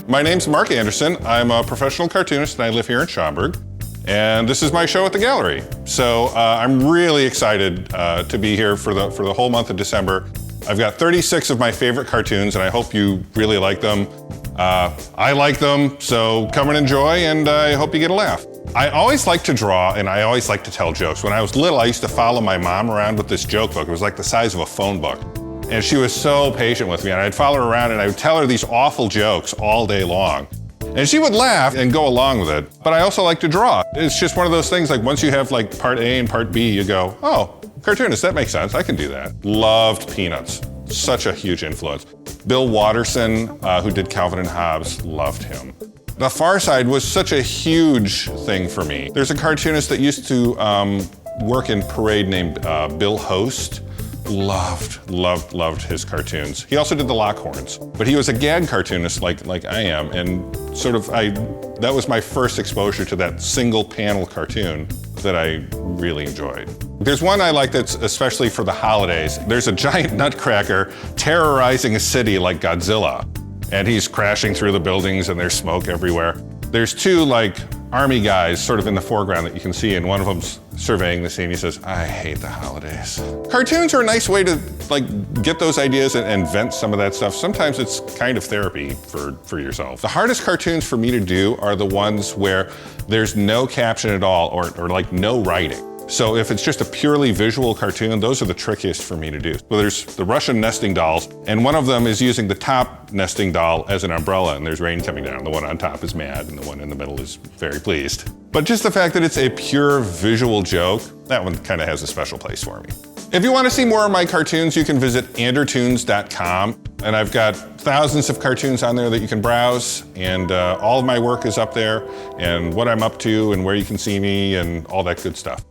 My name's Mark Anderson. I'm a professional cartoonist and I live here in Schaumburg. And this is my show at the gallery. So I'm really excited to be here for the whole month of December. I've got 36 of my favorite cartoons and I hope you really like them. I like them, so come and enjoy, and I hope you get a laugh. I always like to draw and I always like to tell jokes. When I was little, I used to follow my mom around with this joke book. It was like the size of a phone book. And she was so patient with me, and I'd follow her around and I would tell her these awful jokes all day long. And she would laugh and go along with it. But I also like to draw. It's just one of those things, like once you have like part A and part B, you go, oh, cartoonist, that makes sense, I can do that. Loved Peanuts, such a huge influence. Bill Watterson, who did Calvin and Hobbes, loved him. The Far Side was such a huge thing for me. There's a cartoonist that used to work in Parade named Bill Host. Loved his cartoons. He also did the Lockhorns, but he was a gag cartoonist like I am, and that was my first exposure to that single panel cartoon that I really enjoyed. There's one I like that's especially for the holidays. There's a giant nutcracker terrorizing a city like Godzilla, and he's crashing through the buildings and there's smoke everywhere. There's two like army guys sort of in the foreground that you can see, and one of them's surveying the scene. He says, I hate the holidays. Cartoons are a nice way to like get those ideas and vent some of that stuff. Sometimes it's kind of therapy for yourself. The hardest cartoons for me to do are the ones where there's no caption at all or like no writing. So if it's just a purely visual cartoon, those are the trickiest for me to do. So there's the Russian nesting dolls, and one of them is using the top nesting doll as an umbrella, and there's rain coming down. The one on top is mad, and the one in the middle is very pleased. But just the fact that it's a pure visual joke, that one kind of has a special place for me. If you want to see more of my cartoons, you can visit Andertoons.com, and I've got thousands of cartoons on there that you can browse, and all of my work is up there, and what I'm up to, and where you can see me, and all that good stuff.